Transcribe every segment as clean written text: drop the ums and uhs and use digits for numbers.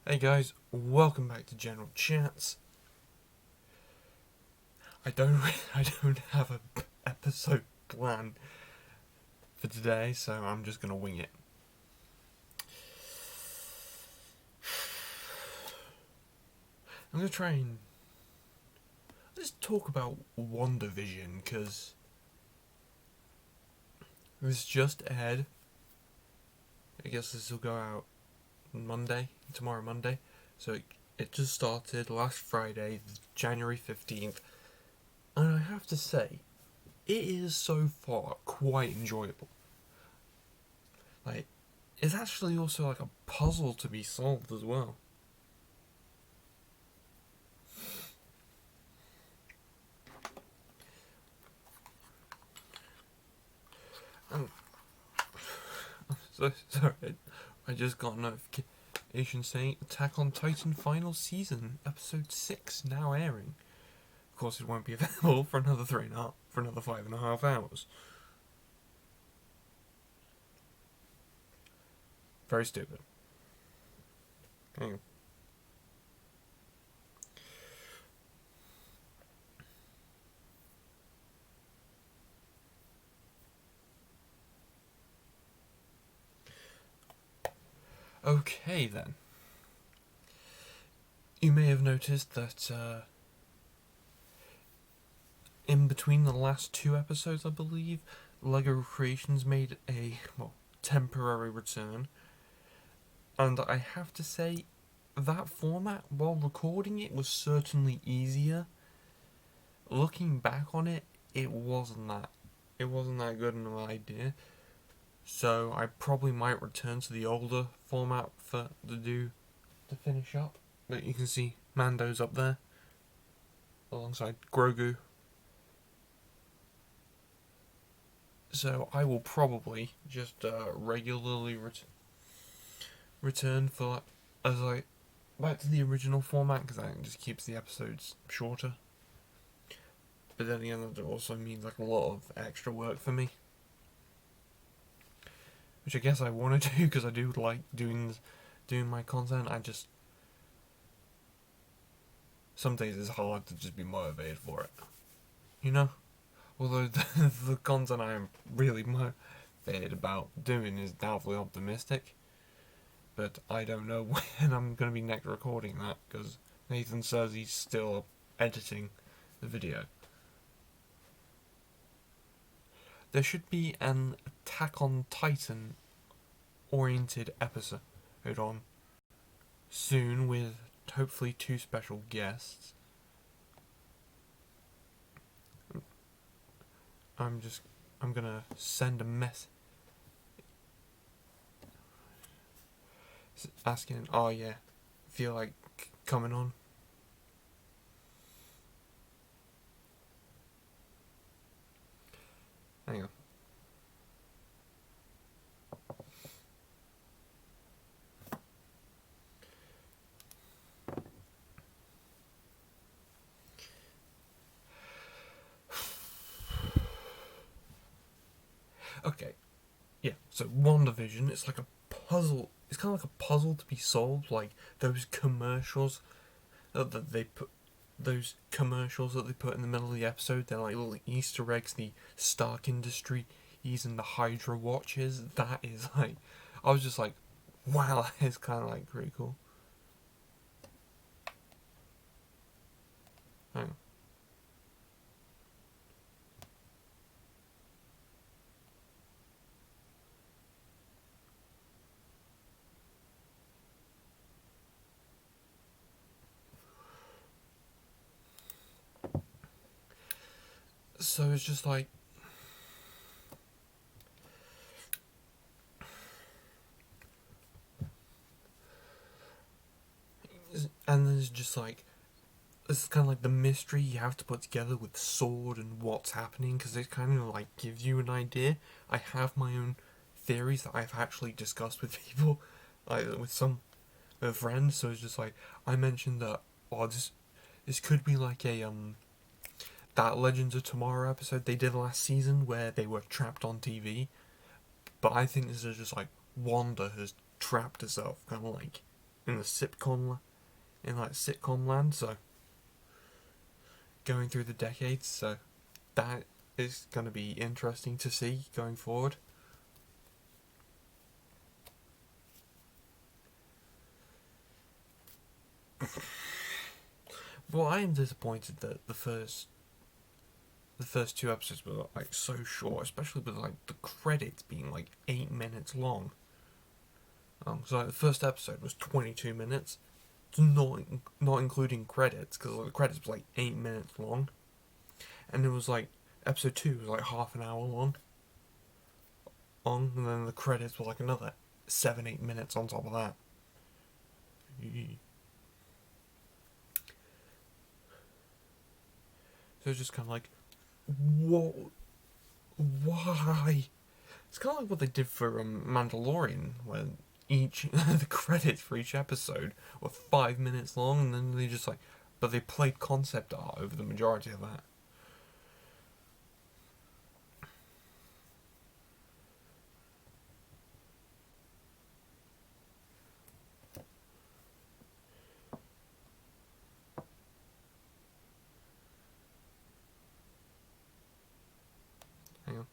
Hey guys, welcome back to General Chats. I don't have an episode plan for today, so I'm just gonna wing it. I'm gonna try and just talk about WandaVision, because this just aired. I guess this will go out tomorrow Monday. So it just started last Friday, January 15th. And I have to say, it is so far quite enjoyable. Like, it's actually also like a puzzle to be solved as well. And so sorry, I just got a notification saying Attack on Titan final season, episode 6 now airing. Of course, it won't be available for another 5.5 hours. Very stupid. Hang on. Okay then. You may have noticed that in between the last two episodes, I believe, LEGO Creations made a temporary return. And I have to say, that format, while recording it, was certainly easier. Looking back on it, it wasn't that good an idea. So I probably might return to the older format to finish up. But you can see Mando's up there, alongside Grogu. So I will probably just regularly return for back to the original format, because that just keeps the episodes shorter. But then again, that also means like a lot of extra work for me, which I guess I want to do because I do like doing my content. Some days it's hard to just be motivated for it, you know. Although the content I am really motivated about doing is doubtfully optimistic. But I don't know when I'm going to be next recording that, because Nathan says he's still editing the video. There should be an Attack on Titan oriented episode on soon, with hopefully 2 special guests. I'm gonna send a message asking, oh yeah, feel like coming on? Hang on. Okay, yeah, so WandaVision, it's like a puzzle. It's kind of like a puzzle to be solved, like those commercials that they put in the middle of the episode. They're like little Easter eggs, the Stark Industries and the Hydra watches. That is like, I was just like, wow, that is kind of like pretty cool. Hang on. So it's just like, and then it's just like, it's kind of like the mystery you have to put together with Sword and what's happening, because it kind of like gives you an idea. I have my own theories that I've actually discussed with people, like with some friends. So it's just like, I mentioned that, oh, this could be like a that Legends of Tomorrow episode they did last season where they were trapped on TV. But I think this is just like Wanda has trapped herself, kind of like in the sitcom land. So going through the decades, so that is going to be interesting to see going forward. Well, I am disappointed that the first two episodes were like so short, especially with like the credits being like 8 minutes long. So like, the first episode was 22 minutes, not including credits, because the credits was like 8 minutes long, and it was like episode 2 was like half an hour long, and then the credits were like another 7-8 minutes on top of that. So it's just kind of like, what? Why? It's kind of like what they did for Mandalorian, where the credits for each episode were 5 minutes long, and then they just like, but they played concept art over the majority of that. Hang on.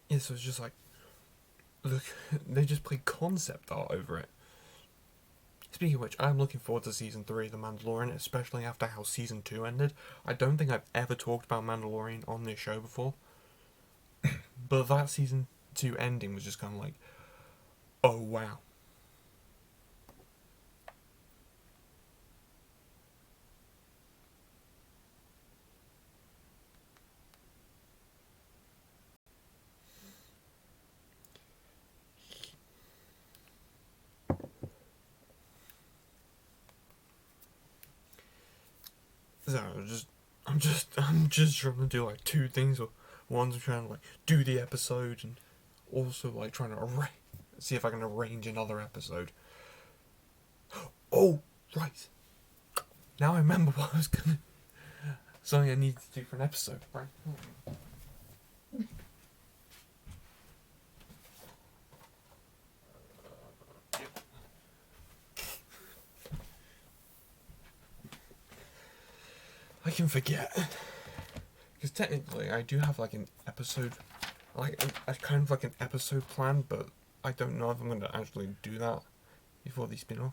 Yeah, so it's just like, look, they just played concept art over it. Speaking of which, I'm looking forward to Season 3 of The Mandalorian, especially after how Season 2 ended. I don't think I've ever talked about Mandalorian on this show before. But that Season 2 ending was just kind of like, oh wow. So I'm just trying to do like two things. One's I'm trying to like do the episode, and also like trying to see if I can arrange another episode. Oh, right. Now I remember what I was gonna. Something I needed to do for an episode, right? I can forget. Because technically, I do have like an episode, like a kind of like an episode plan, but I don't know if I'm going to actually do that before the spin-off.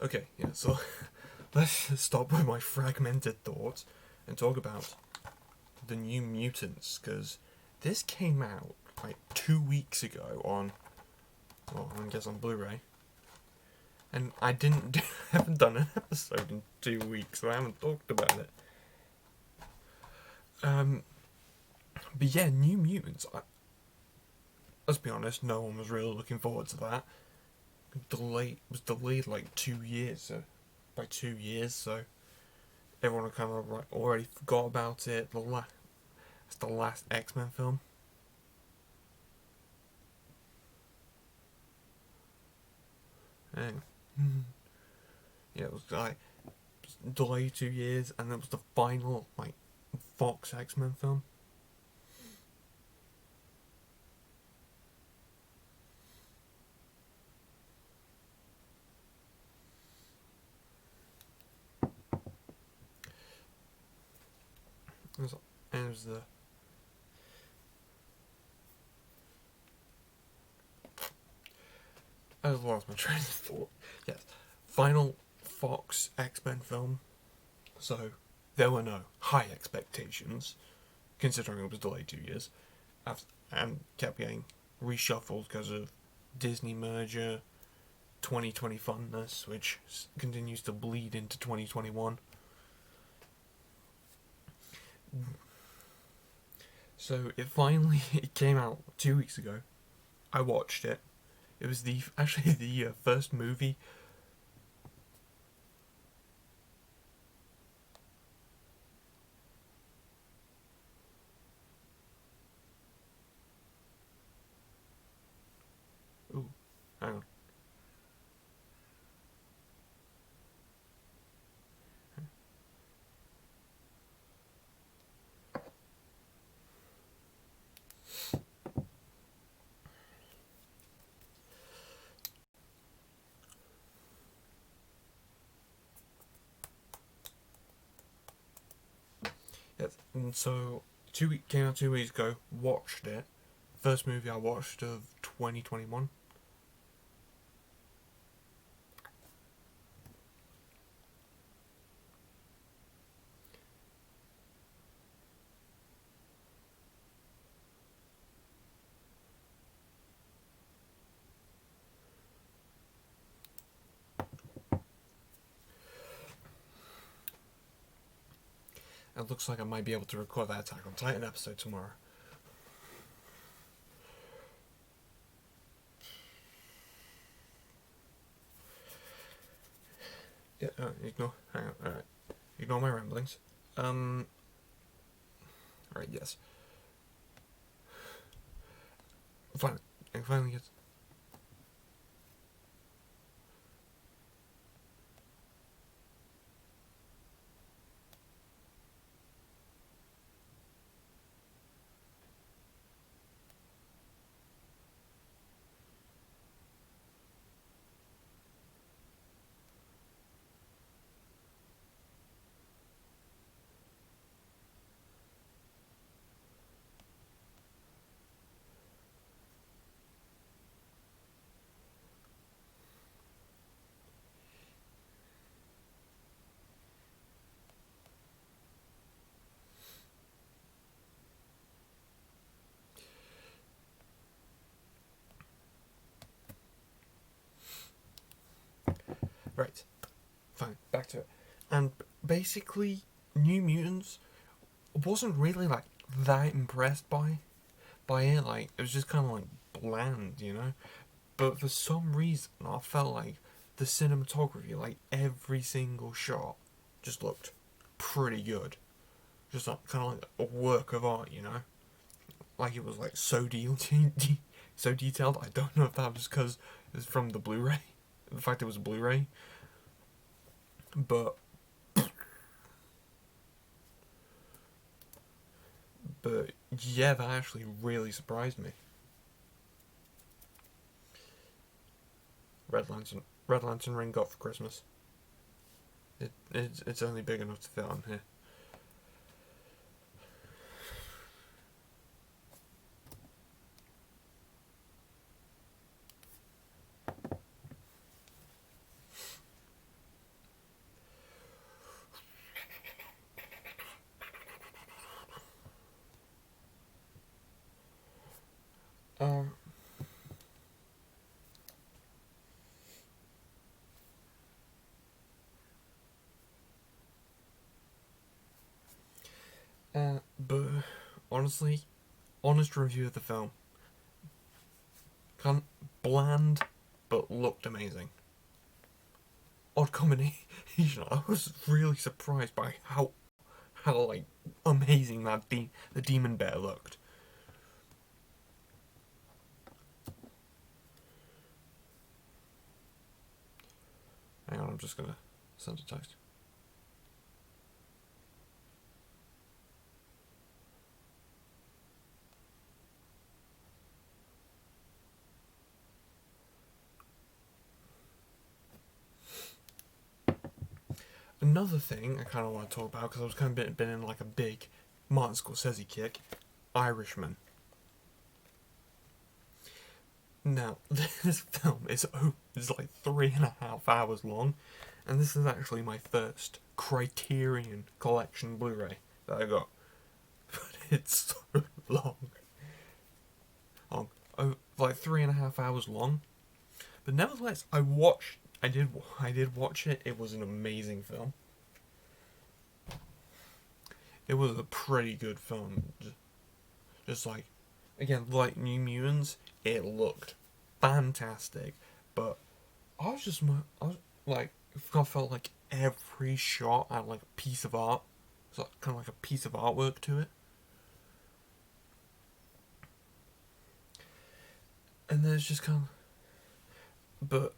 Okay, yeah, so let's stop with my fragmented thoughts and talk about the New Mutants, because this came out like 2 weeks ago on, well, I guess on Blu-ray, and I haven't done an episode in 2 weeks, so I haven't talked about it. But yeah, New Mutants. Let's be honest, no one was really looking forward to that. It was delayed like 2 years, so by 2 years, so everyone kind of like already forgot about it. It's the last X-Men film. And yeah, it was like delayed 2 years, and it was the final like Fox X-Men film. And it was the I just lost my train of thought. Yes, final Fox X-Men film. So there were no high expectations, considering it was delayed 2 years, and kept getting reshuffled because of Disney merger, 2020 funness, which continues to bleed into 2021. So it came out 2 weeks ago. I watched it. It was actually the first movie. Yes. And so, came out 2 weeks ago, watched it. First movie I watched of 2021. It looks like I might be able to record that Attack on Titan episode tomorrow. Yeah, hang on, alright. Ignore my ramblings. Right, yes. Fine, I finally get... Right, fine, back to it. And basically, New Mutants wasn't really, like, that impressed by it. Like, it was just kind of, like, bland, you know? But for some reason, I felt like the cinematography, like, every single shot just looked pretty good. Just, like, kind of like a work of art, you know? Like, it was, like, so so detailed. I don't know if that was because it was from the Blu-ray. The fact it was a Blu-ray. But yeah, that actually really surprised me. Red Lantern ring got for Christmas. It's only big enough to fit on here. Um, but honestly, honest review of the film. Kind of bland, but looked amazing. Odd combination. I was really surprised by how like amazing that the demon bear looked. Hang on, I'm just gonna send a text. Another thing I kind of want to talk about, because I was kind of been in like a big Martin Scorsese kick, Irishman. Now, this film is like 3.5 hours long, and this is actually my first Criterion Collection Blu-ray that I got. But it's so long. Like 3.5 hours long. But nevertheless, I did watch it. It was an amazing film. It was a pretty good film. Just like, again, like New Mutants, it looked fantastic. But I felt like every shot had like a piece of art. It's like, kind of like a piece of artwork to it. And there's just kind of, but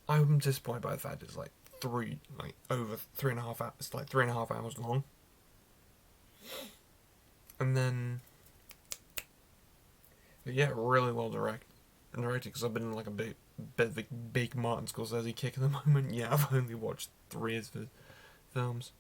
I'm disappointed by the fact it's like over 3.5 hours. It's like 3.5 hours long. And then, yeah, really well directed because I've been in like a big Martin Scorsese kick at the moment. Yeah, I've only watched 3 of his films.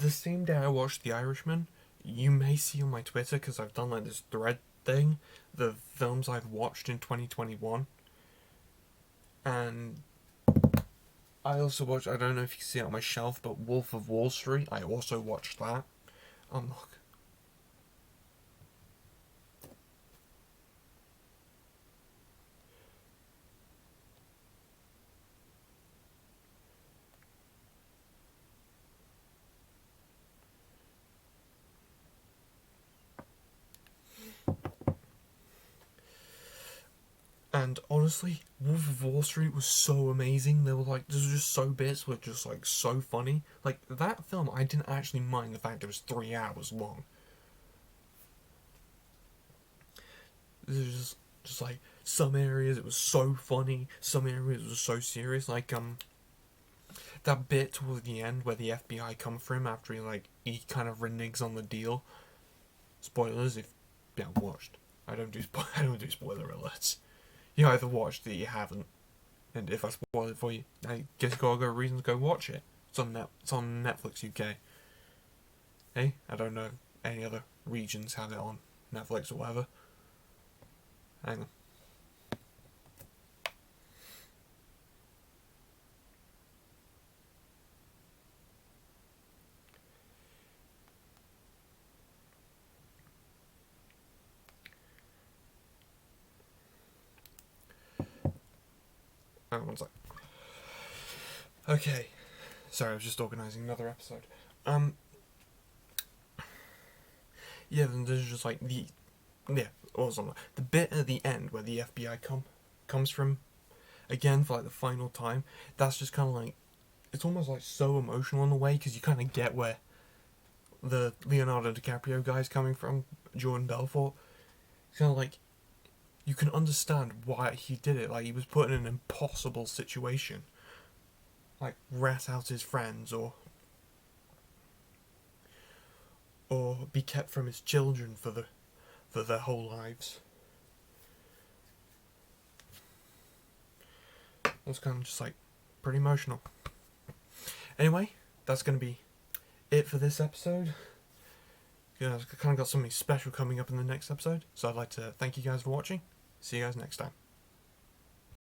the same day I watched The Irishman, you may see on my Twitter, because I've done like this thread thing, the films I've watched in 2021. And I also watched, I don't know if you can see it on my shelf, but Wolf of Wall Street. I also watched that. Look. And honestly, Wolf of Wall Street was so amazing. They were like, there's just so bits were just like so funny. Like that film, I didn't actually mind the fact it was 3 hours long. There's just like some areas it was so funny, some areas it was so serious. Like that bit towards the end where the FBI come for him after he kind of reneges on the deal. Spoilers if you haven't watched. I don't do spoiler alerts. You either watched it or you haven't. And if I spoil it for you, I guess you gotta go reason to go watch it. It's on Netflix UK. Hey, I don't know if any other regions have it on Netflix or whatever. Hang on. Hang on one sec. Okay. Sorry, I was just organising another episode. Yeah, then there's just like also the bit at the end where the FBI comes from again for like the final time. That's just kind of like, it's almost like so emotional in a way, because you kind of get where the Leonardo DiCaprio guy's coming from, Jordan Belfort. It's kind of like you can understand why he did it. Like he was put in an impossible situation, like rat out his friends or be kept from his children for their whole lives. It was kind of just like pretty emotional. Anyway, that's going to be it for this episode. I've kind of got something special coming up in the next episode, so I'd like to thank you guys for watching. See you guys next time.